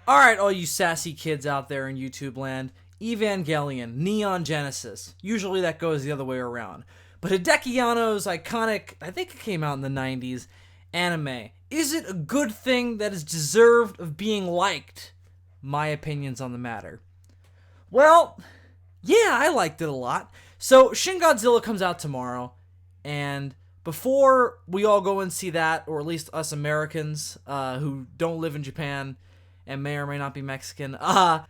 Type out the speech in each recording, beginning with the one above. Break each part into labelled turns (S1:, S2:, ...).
S1: Alright, all you sassy kids out there in YouTube land, Evangelion, Neon Genesis. Usually that goes the other way around. But Hideki Anno's iconic, I think it came out in the 90s, anime. Is it a good thing that is deserved of being liked? My opinions on the matter. Well, yeah, I liked it a lot. So, Shin Godzilla comes out tomorrow, and before we all go and see that, or at least us Americans who don't live in Japan and may or may not be Mexican, I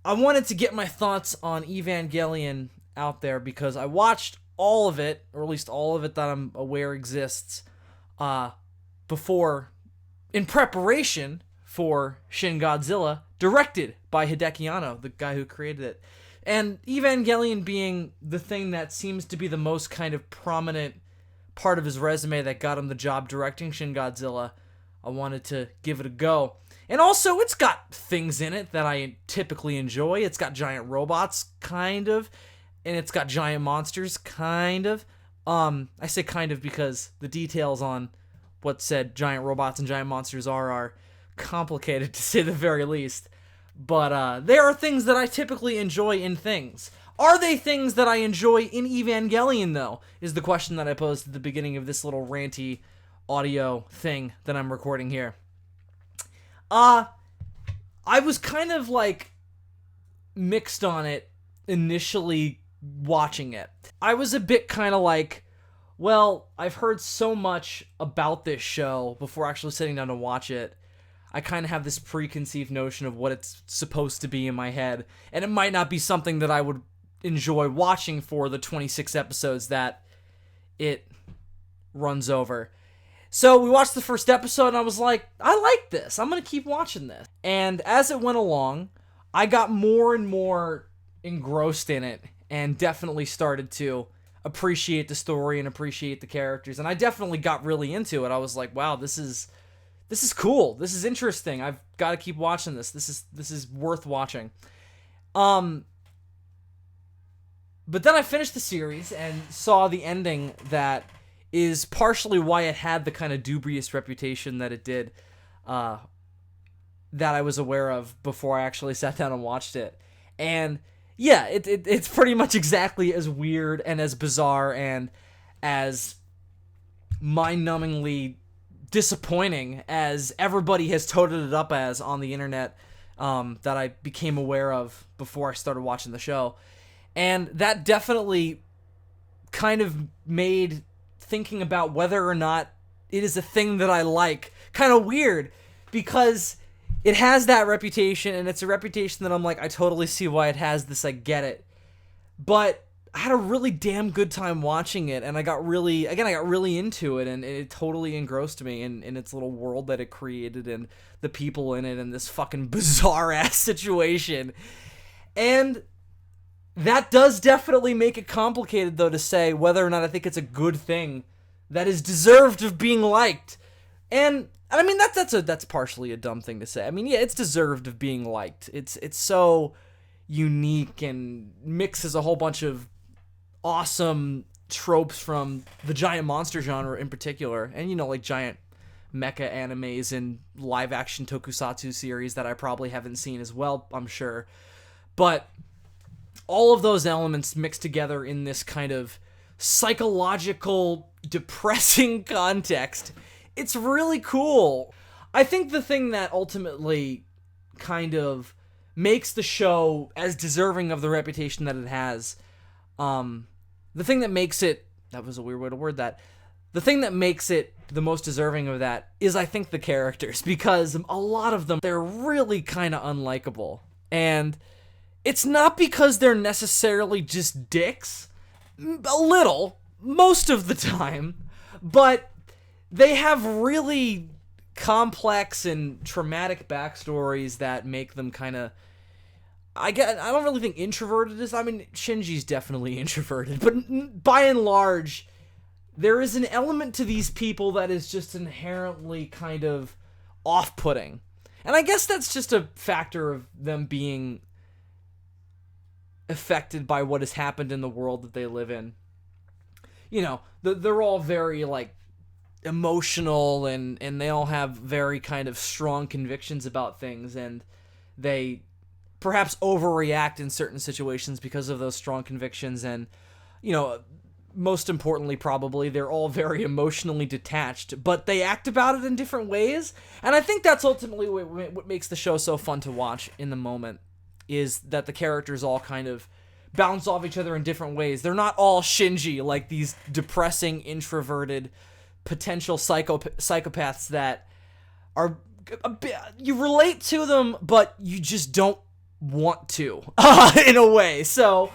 S1: wanted to get my thoughts on Evangelion out there because I watched all of it, or at least all of it that I'm aware exists, before, in preparation for Shin Godzilla, directed by Hideki Anno, the guy who created it. And Evangelion being the thing that seems to be the most kind of prominent part of his resume that got him the job directing Shin Godzilla, I wanted to give it a go. And also, it's got things in it that I typically enjoy. It's got giant robots, kind of, and it's got giant monsters, kind of. I say kind of because the details on what said giant robots and giant monsters are complicated, to say the very least. But there are things that I typically enjoy in things. Are they things that I enjoy in Evangelion, though? Is the question that I posed at the beginning of this little ranty audio thing that I'm recording here. I was kind of like mixed on it initially watching it. I was a bit kind of like, well, I've heard so much about this show before actually sitting down to watch it. I kind of have this preconceived notion of what it's supposed to be in my head, and it might not be something that I would enjoy watching for the 26 episodes that it runs over. So we watched the first episode, and I was like, I like this. I'm going to keep watching this. And as it went along, I got more and more engrossed in it, and definitely started to appreciate the story and appreciate the characters. And I definitely got really into it. I was like, wow, this is cool. This is interesting. I've got to keep watching this. This is worth watching. But then I finished the series and saw the ending that is partially why it had the kind of dubious reputation that it did, that I was aware of before I actually sat down and watched it. And yeah, it's pretty much exactly as weird and as bizarre and as mind-numbingly disappointing as everybody has toted it up as on the internet, that I became aware of before I started watching the show. And that definitely kind of made thinking about whether or not it is a thing that I like kind of weird, because it has that reputation, and it's a reputation that I'm like, I totally see why it has this, I get it. But I had a really damn good time watching it, and I got really into it, and it totally engrossed me in its little world that it created, and the people in it, and this fucking bizarre-ass situation. And that does definitely make it complicated, though, to say whether or not I think it's a good thing that is deserved of being liked. And I mean, that's partially a dumb thing to say. I mean, yeah, it's deserved of being liked. It's so unique and mixes a whole bunch of awesome tropes from the giant monster genre in particular, and like giant mecha animes and live action tokusatsu series that I probably haven't seen as well, I'm sure. But all of those elements mixed together in this kind of psychological, depressing context. It's really cool. I think the thing that ultimately kind of makes the show as deserving of the reputation that it has, the thing that makes it, that was a weird way to word that, the thing that makes it the most deserving of that is, I think, the characters, because a lot of them, they're really kind of unlikable. And it's not because they're necessarily just dicks, a little, most of the time, but they have really complex and traumatic backstories that make them kind of, I don't really think introverted is, I mean, Shinji's definitely introverted, but by and large, there is an element to these people that is just inherently kind of off-putting. And I guess that's just a factor of them being affected by what has happened in the world that they live in. They're all very, like, emotional, and they all have very kind of strong convictions about things, and they perhaps overreact in certain situations because of those strong convictions, and, you know, most importantly, probably, they're all very emotionally detached, but they act about it in different ways. And I think that's ultimately what makes the show so fun to watch in the moment, is that the characters all kind of bounce off each other in different ways. They're not all Shinji, like these depressing, introverted, potential psychopaths that are a bit, you relate to them, but you just don't want to, in a way. So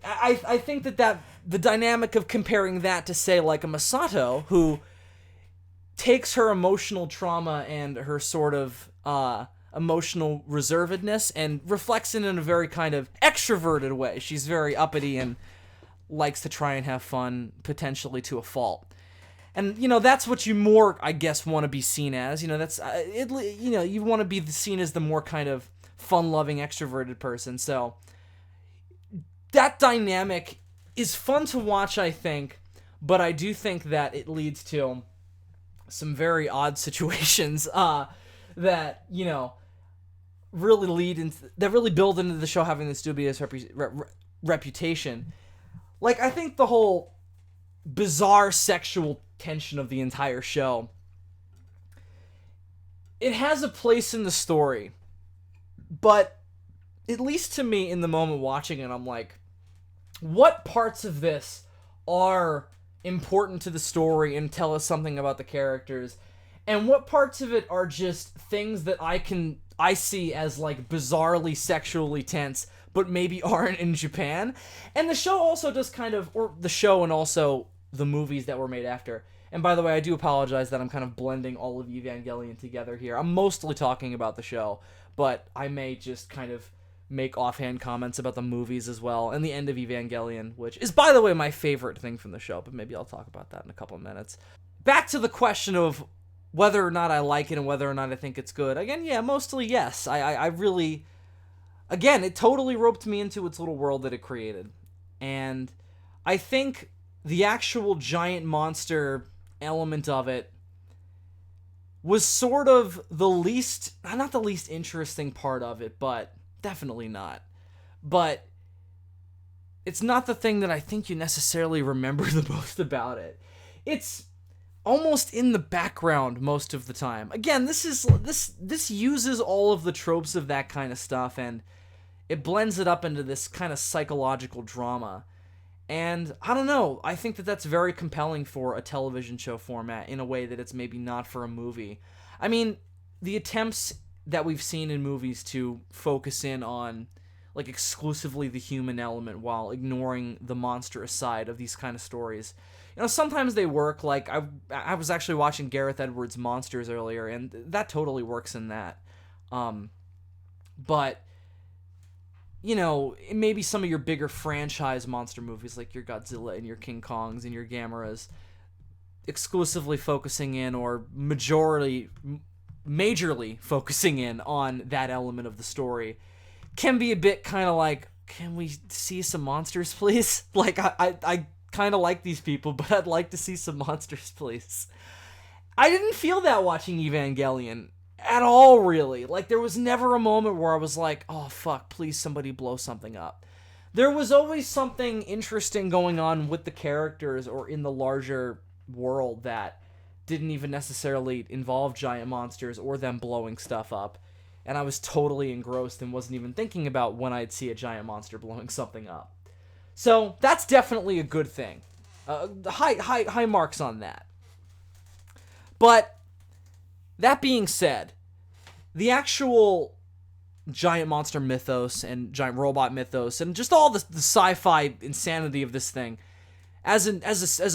S1: I think that the dynamic of comparing that to, say, like a Masato, who takes her emotional trauma and her sort of emotional reservedness and reflects it in a very kind of extroverted way. She's very uppity and likes to try and have fun, potentially to a fault. And, you know, that's what you more, I guess, want to be seen as. You know, that's, you know, you want to be seen as the more kind of fun-loving, extroverted person. So that dynamic is fun to watch, I think, but I do think that it leads to some very odd situations that, you know, really build into the show having this dubious reputation. Like, I think the whole bizarre sexual tension of the entire show, it has a place in the story, but at least to me, in the moment watching it, I'm like, what parts of this are important to the story and tell us something about the characters, and what parts of it are just things that I see as, like, bizarrely sexually tense, but maybe aren't in Japan. And the show also does kind of, or the show and also the movies that were made after. And by the way, I do apologize that I'm kind of blending all of Evangelion together here. I'm mostly talking about the show, but I may just kind of make offhand comments about the movies as well, and the end of Evangelion, which is, by the way, my favorite thing from the show, but maybe I'll talk about that in a couple of minutes. Back to the question of whether or not I like it and whether or not I think it's good. Again, yeah, mostly yes. I really, again, it totally roped me into its little world that it created. And I think the actual giant monster element of it was sort of the least, not the least interesting part of it, but definitely not. But it's not the thing that I think you necessarily remember the most about it. It's almost in the background most of the time. Again, this uses all of the tropes of that kind of stuff, and it blends it up into this kind of psychological drama. And I don't know, I think that that's very compelling for a television show format in a way that it's maybe not for a movie. I mean, the attempts that we've seen in movies to focus in on, like, exclusively the human element while ignoring the monstrous side of these kind of stories, you know, sometimes they work. Like, I was actually watching Gareth Edwards' Monsters earlier, and that totally works in that. But, you know, maybe some of your bigger franchise monster movies, like your Godzilla and your King Kongs and your Gameras, exclusively focusing in, or majorly focusing in on that element of the story, can be a bit kind of like, can we see some monsters, please? Like, I kind of like these people, but I'd like to see some monsters, please. I didn't feel that watching Evangelion at all, really. Like, there was never a moment where I was like, oh, fuck, please somebody blow something up. There was always something interesting going on with the characters or in the larger world that didn't even necessarily involve giant monsters or them blowing stuff up. And I was totally engrossed and wasn't even thinking about when I'd see a giant monster blowing something up. So that's definitely a good thing. High marks on that. But that being said, the actual giant monster mythos and giant robot mythos and just all the sci-fi insanity of this thing, as a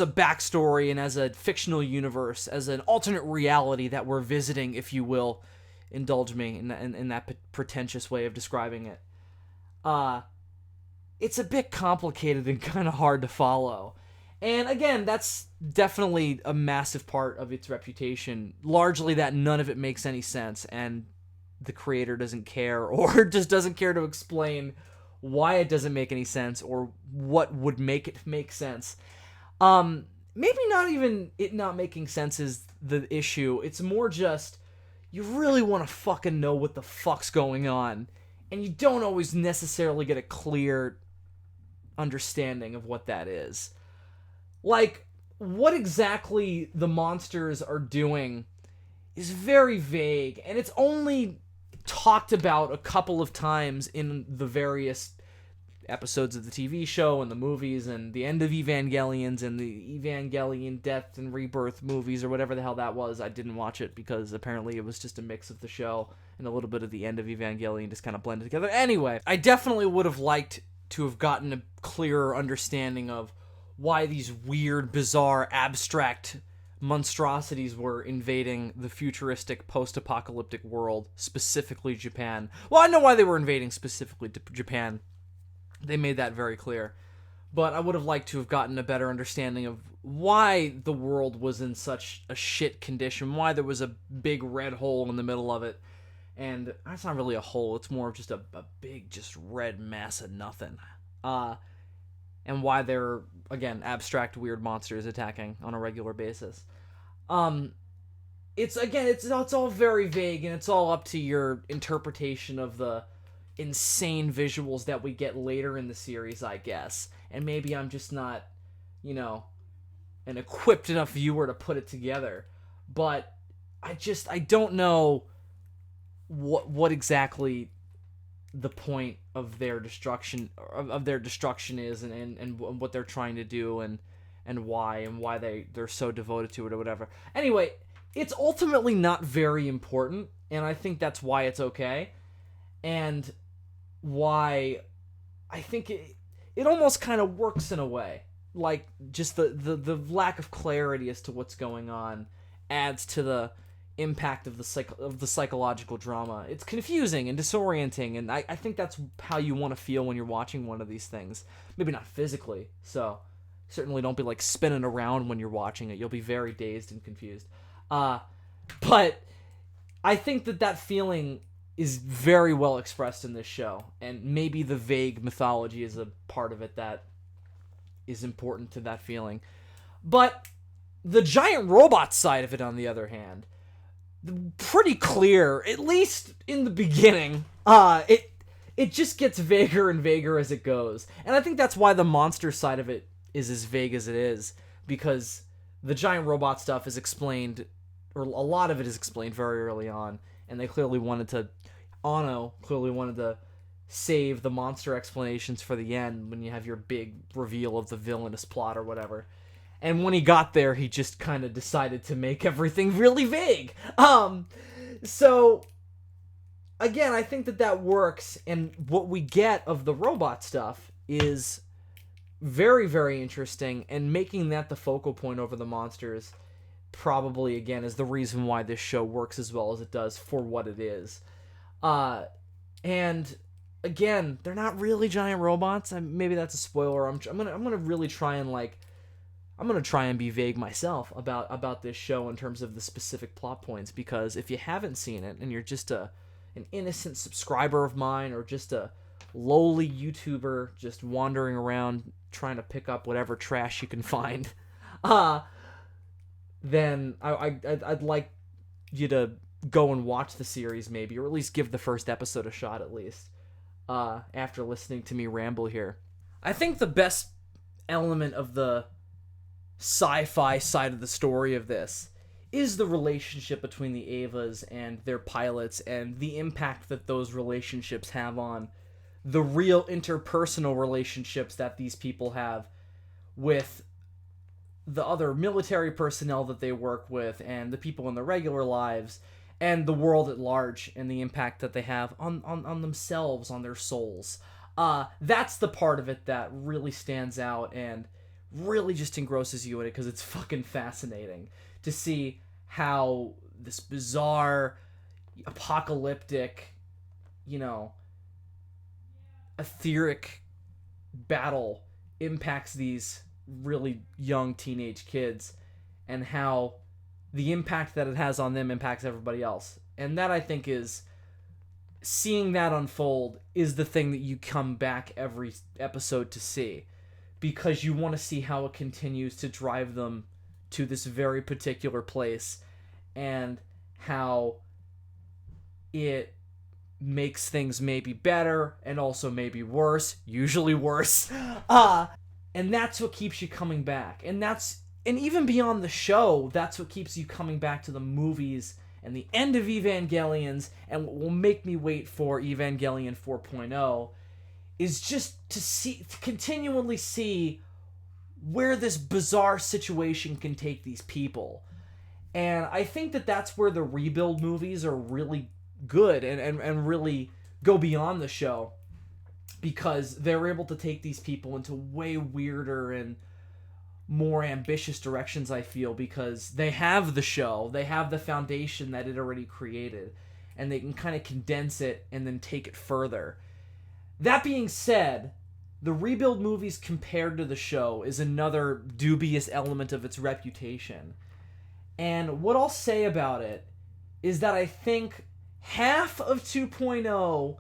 S1: backstory and as a fictional universe, as an alternate reality that we're visiting, if you will, indulge me in that pretentious way of describing it. It's a bit complicated and kind of hard to follow. And again, that's definitely a massive part of its reputation. Largely that none of it makes any sense, and the creator doesn't care, or just doesn't care to explain why it doesn't make any sense, or what would make it make sense. Maybe not even it not making sense is the issue. It's more just, you really want to fucking know what the fuck's going on, and you don't always necessarily get a clear understanding of what that is. Like, what exactly the monsters are doing is very vague, and it's only talked about a couple of times in the various episodes of the TV show and the movies and the end of Evangelions and the Evangelion Death and Rebirth movies or whatever the hell that was. I didn't watch it because apparently it was just a mix of the show and a little bit of the end of Evangelion just kind of blended together. Anyway, I definitely would have liked to have gotten a clearer understanding of why these weird, bizarre, abstract monstrosities were invading the futuristic post-apocalyptic world, specifically Japan. Well, I know why they were invading specifically Japan. They made that very clear. But I would have liked to have gotten a better understanding of why the world was in such a shit condition, why there was a big red hole in the middle of it. And it's not really a hole, it's more of just a big, just red mass of nothing. And why they're, again, abstract, weird monsters attacking on a regular basis. It's all very vague, and it's all up to your interpretation of the insane visuals that we get later in the series, I guess. And maybe I'm just not, an equipped enough viewer to put it together. But I don't know what exactly the point of their destruction is, and what they're trying to do, and why they're so devoted to it or whatever. Anyway, it's ultimately not very important, and I think that's why it's okay, and why I think it almost kind of works in a way. Like, just the lack of clarity as to what's going on adds to the impact of the psychological drama. It's confusing and disorienting, and I think that's how you want to feel when you're watching one of these things. Maybe not physically, so certainly don't be like spinning around when you're watching it. You'll be very dazed and confused. But I think that feeling is very well expressed in this show, and maybe the vague mythology is a part of it that is important to that feeling. But the giant robot side of it, on the other hand, pretty clear, at least in the beginning. It just gets vaguer and vaguer as it goes. And I think that's why the monster side of it is as vague as it is, because the giant robot stuff is explained, or a lot of it is explained very early on, and they clearly wanted to, Anno clearly wanted to save the monster explanations for the end when you have your big reveal of the villainous plot or whatever. And when he got there, he just kind of decided to make everything really vague. So, again, I think that works, and what we get of the robot stuff is very, very interesting, and making that the focal point over the monsters probably, again, is the reason why this show works as well as it does for what it is. And, again, they're not really giant robots. Maybe that's a spoiler. I'm gonna really try and, I'm going to try and be vague myself about this show in terms of the specific plot points, because if you haven't seen it and you're just an innocent subscriber of mine, or just a lowly YouTuber just wandering around trying to pick up whatever trash you can find, then I'd like you to go and watch the series maybe, or at least give the first episode a shot at least, after listening to me ramble here. I think the best element of the sci-fi side of the story of this is the relationship between the Evas and their pilots, and the impact that those relationships have on the real interpersonal relationships that these people have with the other military personnel that they work with, and the people in their regular lives, and the world at large, and the impact that they have on themselves, on their souls. That's the part of it that really stands out and really just engrosses you in it, because it's fucking fascinating to see how this bizarre, apocalyptic, etheric battle impacts these really young teenage kids, and how the impact that it has on them impacts everybody else. And that, I think, is, seeing that unfold is the thing that you come back every episode to see, because you want to see how it continues to drive them to this very particular place, and how it makes things maybe better and also maybe worse, usually worse. And that's what keeps you coming back. And even beyond the show, that's what keeps you coming back to the movies and the end of Evangelions, and what will make me wait for Evangelion 4.0 is just to continually see where this bizarre situation can take these people. And I think that that's where the rebuild movies are really good and really go beyond the show, because they're able to take these people into way weirder and more ambitious directions, I feel, because they have the show, they have the foundation that it already created, and they can kind of condense it and then take it further. That being said, the rebuild movies compared to the show is another dubious element of its reputation. And what I'll say about it is that I think half of 2.0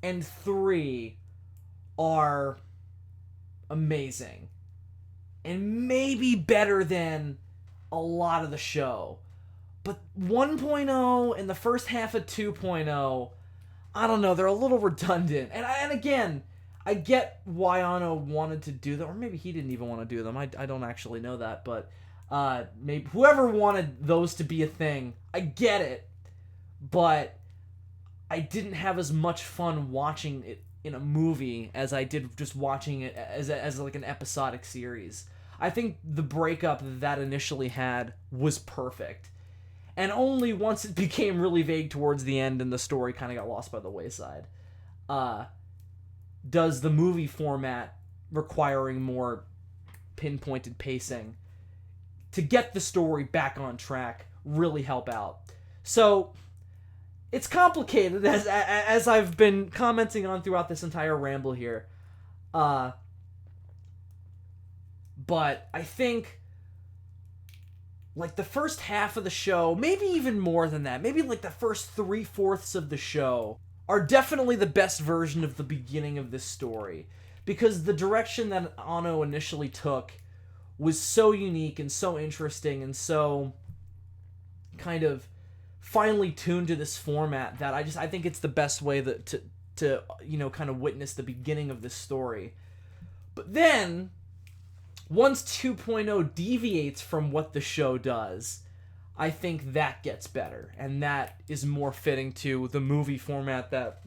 S1: and 3 are amazing. And maybe better than a lot of the show. But 1.0 and the first half of 2.0, I don't know, they're a little redundant. And again, I get why Anno wanted to do them, or maybe he didn't even want to do them. I don't actually know that, but maybe whoever wanted those to be a thing, I get it. But I didn't have as much fun watching it in a movie as I did just watching it as like an episodic series. I think the breakup that initially had was perfect. And only once it became really vague towards the end and the story kind of got lost by the wayside, does the movie format requiring more pinpointed pacing to get the story back on track really help out. So it's complicated, as I've been commenting on throughout this entire ramble here. But I think, like, the first half of the show, maybe even more than that, maybe like the first 3/4 of the show, are definitely the best version of the beginning of this story. Because the direction that Anno initially took was so unique and so interesting and so kind of finely tuned to this format that I think it's the best way to kind of witness the beginning of this story. But then once 2.0 deviates from what the show does, I think that gets better, and that is more fitting to the movie format that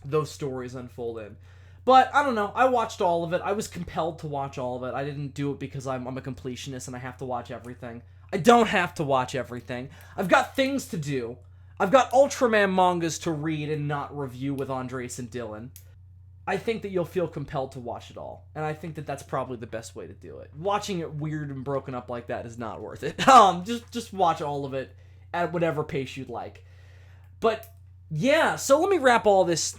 S1: those stories unfold in. But I don't know, I watched all of it. I was compelled to watch all of it. I didn't do it because I'm a completionist and I have to watch everything. I don't have to watch everything. I've got things to do. I've got Ultraman mangas to read and not review with Andres and Dylan. I think that you'll feel compelled to watch it all, and I think that that's probably the best way to do it. Watching it weird and broken up like that is not worth it. Just watch all of it at whatever pace you'd like. But yeah, so let me wrap all this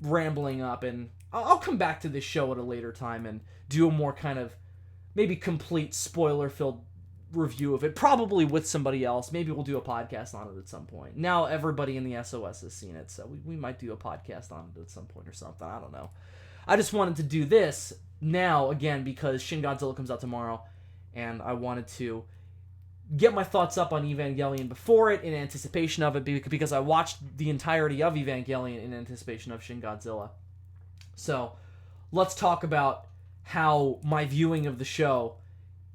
S1: rambling up, and I'll come back to this show at a later time and do a more kind of maybe complete spoiler-filled review of it, probably with somebody else. Maybe we'll do a podcast on it at some point. Now everybody in the SOS has seen it, so we might do a podcast on it at some point or something. I don't know. I just wanted to do this now, again, because Shin Godzilla comes out tomorrow, and I wanted to get my thoughts up on Evangelion before it, in anticipation of it, because I watched the entirety of Evangelion in anticipation of Shin Godzilla. So let's talk about how my viewing of the show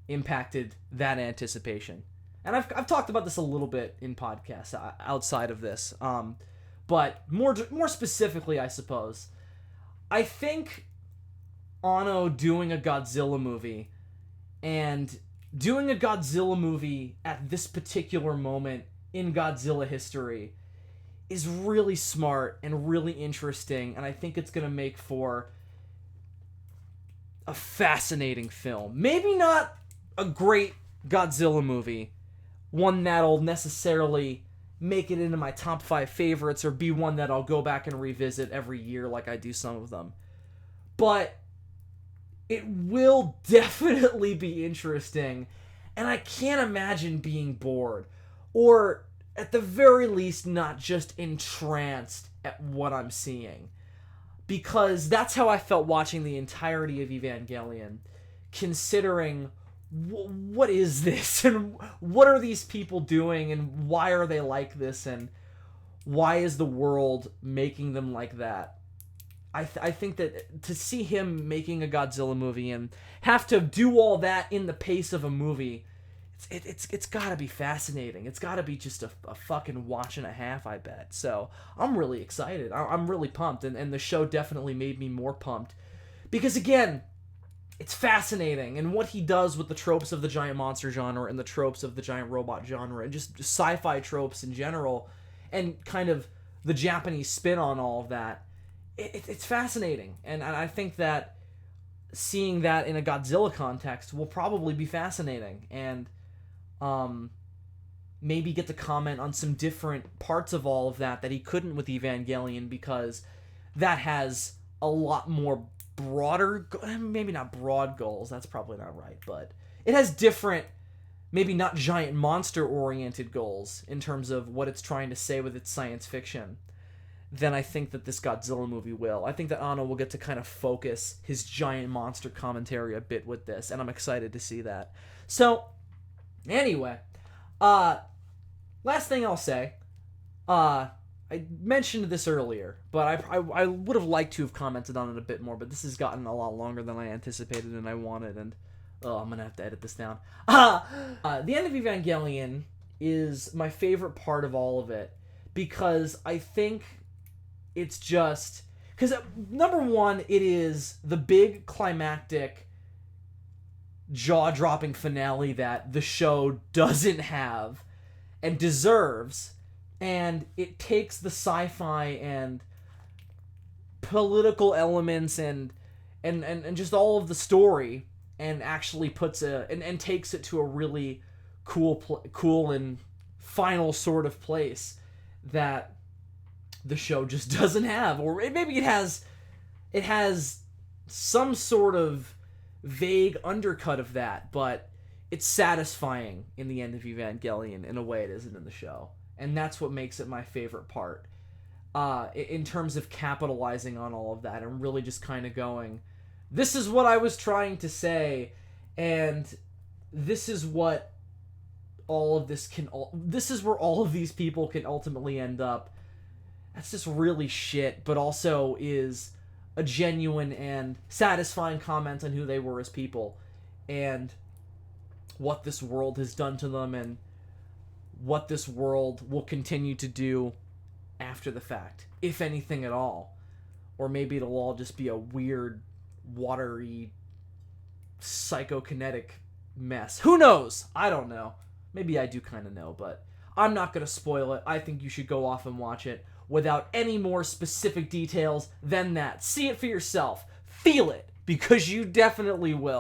S1: impacted that anticipation. And I've talked about this a little bit in podcasts outside of this, but more specifically, I suppose, I think Anno doing a Godzilla movie, and doing a Godzilla movie at this particular moment in Godzilla history, is really smart and really interesting, and I think it's going to make for a fascinating film. Maybe not a great Godzilla movie, one that'll necessarily make it into my top 5 favorites or be one that I'll go back and revisit every year like I do some of them. But it will definitely be interesting, and I can't imagine being bored, or at the very least not just entranced at what I'm seeing. Because that's how I felt watching the entirety of Evangelion, considering what is this, and what are these people doing, and why are they like this, and why is the world making them like that? I think that to see him making a Godzilla movie and have to do all that in the pace of a movie, it's got to be fascinating. It's got to be just a fucking watch and a half, I bet. So I'm really excited. I'm really pumped, and the show definitely made me more pumped. Because again, it's fascinating, and what he does with the tropes of the giant monster genre and the tropes of the giant robot genre and just sci-fi tropes in general, and kind of the Japanese spin on all of that, it's fascinating. And I think that seeing that in a Godzilla context will probably be fascinating, and maybe get to comment on some different parts of all of that he couldn't with Evangelion, because that has a lot more broader, maybe not broad goals, that's probably not right, but it has different, maybe not giant monster oriented goals in terms of what it's trying to say with its science fiction than I think that this Godzilla movie will. I think that Anno will get to kind of focus his giant monster commentary a bit with this, and I'm excited to see that. So anyway, last thing I'll say, I mentioned this earlier, but I would have liked to have commented on it a bit more, but this has gotten a lot longer than I anticipated and I wanted, and I'm gonna have to edit this down. The end of Evangelion is my favorite part of all of it, because I think it's just... Because, number one, it is the big climactic, jaw-dropping finale that the show doesn't have and deserves, and it takes the sci-fi and political elements and just all of the story and actually puts and takes it to a really cool and final sort of place that the show just doesn't have. Or maybe it has some sort of vague undercut of that, but it's satisfying in the end of Evangelion in a way it isn't in the show. And that's what makes it my favorite part. In terms of capitalizing on all of that and really just kind of going, this is what I was trying to say, and this is what all of this can... This is where all of these people can ultimately end up. That's just really shit, but also is a genuine and satisfying comment on who they were as people, and what this world has done to them, and what this world will continue to do after the fact, if anything at all. Or maybe it'll all just be a weird, watery, psychokinetic mess. Who knows? I don't know. Maybe I do kind of know, but I'm not going to spoil it. I think you should go off and watch it without any more specific details than that. See it for yourself. Feel it, because you definitely will.